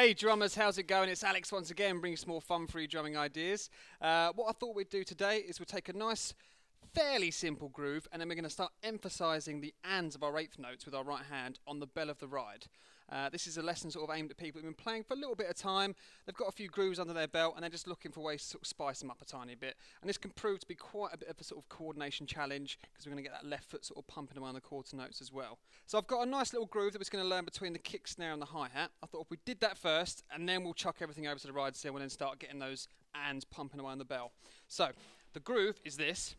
Hey drummers, how's it going? It's Alex once again, bringing some more fun-free drumming ideas. What I thought we'd do today is we'll take a nice, fairly simple groove, and then we're going to start emphasising the ands of our eighth notes with our right hand on the bell of the ride. This is a lesson sort of aimed at people who've been playing for a little bit of time. They've got a few grooves under their belt and they're just looking for ways to sort of spice them up a tiny bit. And this can prove to be quite a bit of a sort of coordination challenge, because we're going to get that left foot sort of pumping around the quarter notes as well. So I've got a nice little groove that we're going to learn between the kick, snare and the hi-hat. I thought if we did that first, and then we'll chuck everything over to the ride cymbal and then start getting those ands pumping around the bell. So the groove is this.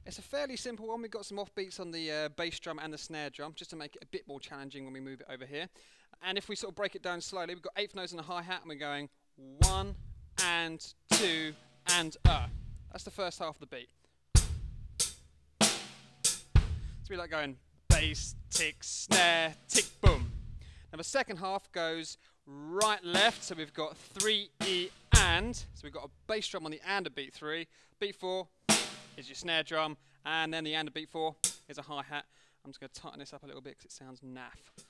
It's a fairly simple one. We've got some offbeats on the bass drum and the snare drum, just to make it a bit more challenging when we move it over here. And if we sort of break it down slowly, we've got eighth notes and a hi-hat, and we're going 1 and 2 and That's the first half of the beat. So we like going bass, tick, snare, tick, boom. Now the second half goes right, left, so we've got 3 E and. So we've got a bass drum on the and of beat 3, beat 4 is your snare drum, and then the and of beat 4 is a hi-hat. I'm just going to tighten this up a little bit because it sounds naff.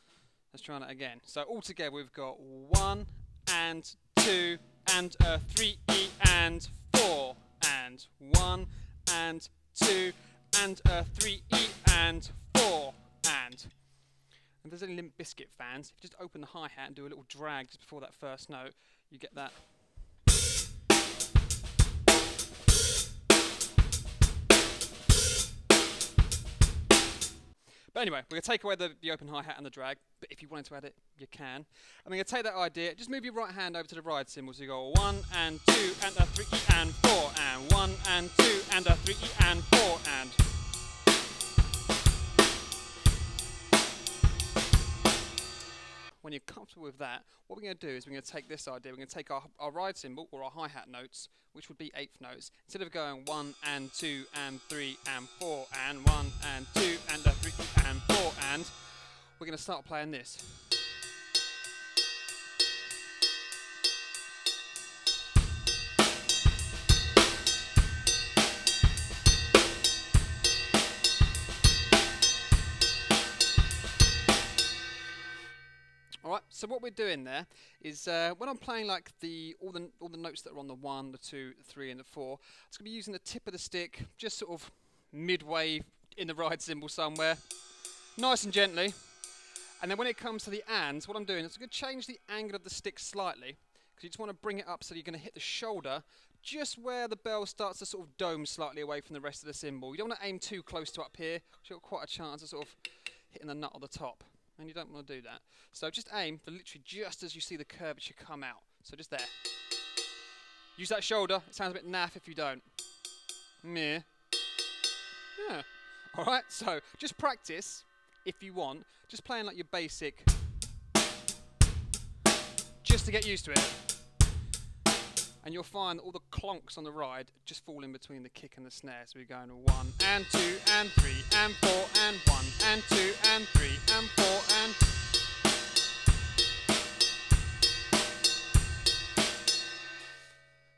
Let's try that again. So all together we've got 1 and 2 and 3 E and 4 and 1 and 2 and 3 E and 4 and. If there's any Limp Bizkit fans, if you just open the hi-hat and do a little drag just before that first note, you get that. But anyway, we're going to take away the open hi-hat and the drag, but if you wanted to add it, you can. And we're going to take that idea, just move your right hand over to the ride cymbal, so you go 1 and 2 and 3 E and 4 and 1 and 2 and 3 E and 4 and. When you're comfortable with that, what we're going to do is we're going to take this idea, we're going to take our ride cymbal, or our hi-hat notes, which would be eighth notes, instead of going 1 and 2 and 3 and 4 and 1 and 2 and 3 and 4 and, we're going to start playing this. Alright, so what we're doing there is when I'm playing like all the notes that are on the 1, the 2, the 3 and the 4, I'm just going to be using the tip of the stick just sort of midway in the ride cymbal somewhere, nice and gently. And then when it comes to the ands, what I'm doing is I'm going to change the angle of the stick slightly, because you just want to bring it up so you're going to hit the shoulder just where the bell starts to sort of dome slightly away from the rest of the cymbal. You don't want to aim too close to up here, because you've got quite a chance of sort of hitting the nut on the top. And you don't want to do that. So just aim for literally just as you see the curvature come out. So just there. Use that shoulder. It sounds a bit naff if you don't. Meh. Yeah. Alright, so just practice, if you want, just playing like your basic, just to get used to it. And you'll find that all the clonks on the ride just fall in between the kick and the snare. So we're going 1 and 2 and 3 and 4 and 1 and 2 and 3 and 4 and.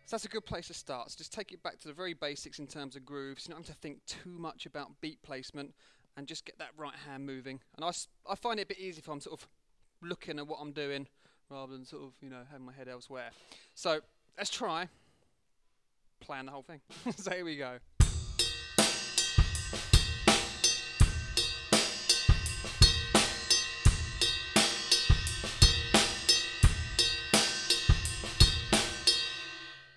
So that's a good place to start. So just take it back to the very basics in terms of grooves. You don't have to think too much about beat placement, and just get that right hand moving. And I find it a bit easy if I'm sort of looking at what I'm doing rather than sort of, you know, having my head elsewhere. So let's try playing the whole thing. So here we go.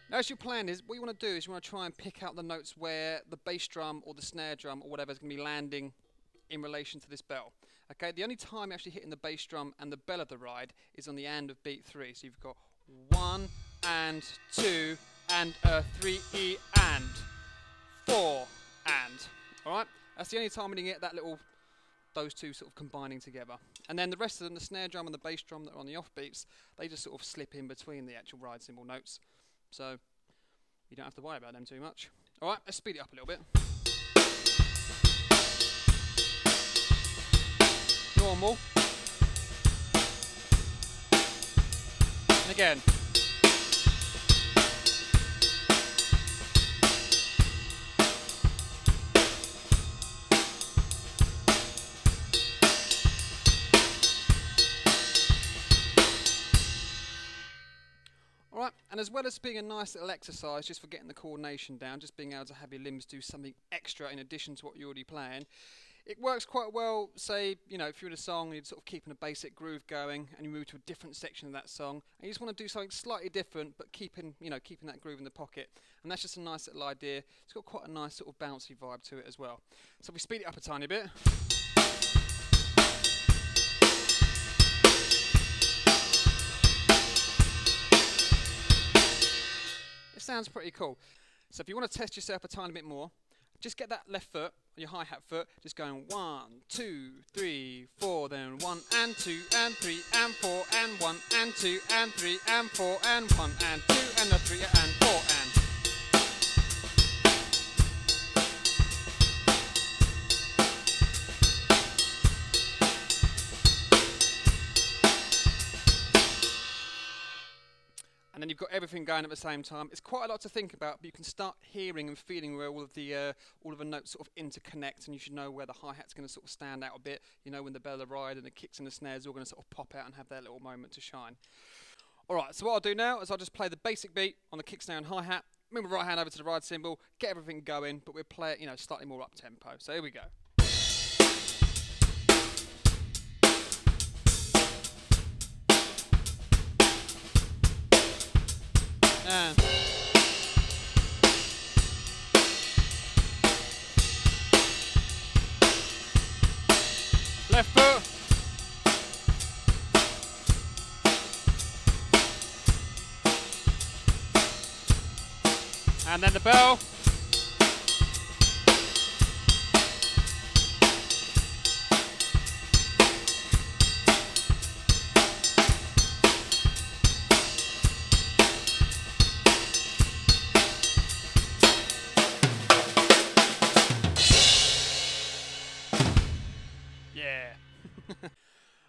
Now as your plan is, what you want to do is you want to try and pick out the notes where the bass drum or the snare drum or whatever is going to be landing in relation to this bell. Okay, the only time you're actually hitting the bass drum and the bell of the ride is on the end of beat 3. So you've got 1 and 2 and 3 E and 4 and. Alright, that's the only time when you get that little, those two sort of combining together. And then the rest of them, the snare drum and the bass drum that are on the offbeats, they just sort of slip in between the actual ride cymbal notes. So you don't have to worry about them too much. Alright, let's speed it up a little bit. Normal. And again. And as well as being a nice little exercise just for getting the coordination down, just being able to have your limbs do something extra in addition to what you're already playing, it works quite well, say, you know, if you're in a song and you're sort of keeping a basic groove going and you move to a different section of that song and you just want to do something slightly different but keeping that groove in the pocket. And that's just a nice little idea. It's got quite a nice sort of bouncy vibe to it as well. So if we speed it up a tiny bit. It sounds pretty cool. So if you want to test yourself a tiny bit more, just get that left foot, your hi-hat foot, just going 1, 2, 3, 4, then 1 and 2 and 3 and 4 and 1 and 2 and 3 and 4 and 1 and 2 and 3 and 4 and. And then you've got everything going at the same time. It's quite a lot to think about, but you can start hearing and feeling where all of the notes sort of interconnect, and you should know where the hi-hat's going to sort of stand out a bit. You know when the bell ride and the kicks and the snares are all going to sort of pop out and have their little moment to shine. Alright, so what I'll do now is I'll just play the basic beat on the kick, snare and hi-hat, move my right hand over to the ride cymbal, get everything going, but we'll play it, you know, slightly more up tempo. So here we go. And left foot, and then the bell, yeah.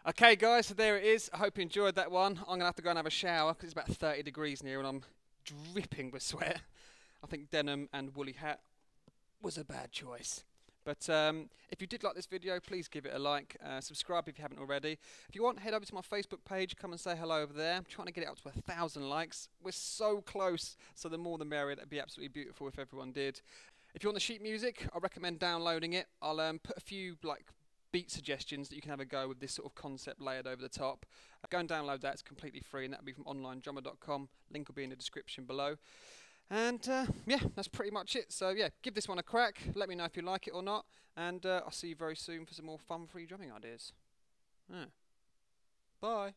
Okay guys, so there it is. I hope you enjoyed that one. I'm going to have to go and have a shower because it's about 30 degrees in here and I'm dripping with sweat. I think denim and woolly hat was a bad choice. But if you did like this video, please give it a like. Subscribe if you haven't already. If you want, head over to my Facebook page. Come and say hello over there. I'm trying to get it up to 1,000 likes. We're so close, so the more the merrier. That'd be absolutely beautiful if everyone did. If you want the sheet music, I recommend downloading it. I'll put a few beat suggestions that you can have a go with this sort of concept layered over the top. Go and download that. It's completely free, and that'll be from onlinedrummer.com. Link will be in the description below. And yeah, that's pretty much it. So yeah, give this one a crack. Let me know if you like it or not. And I'll see you very soon for some more fun free drumming ideas. Yeah. Bye.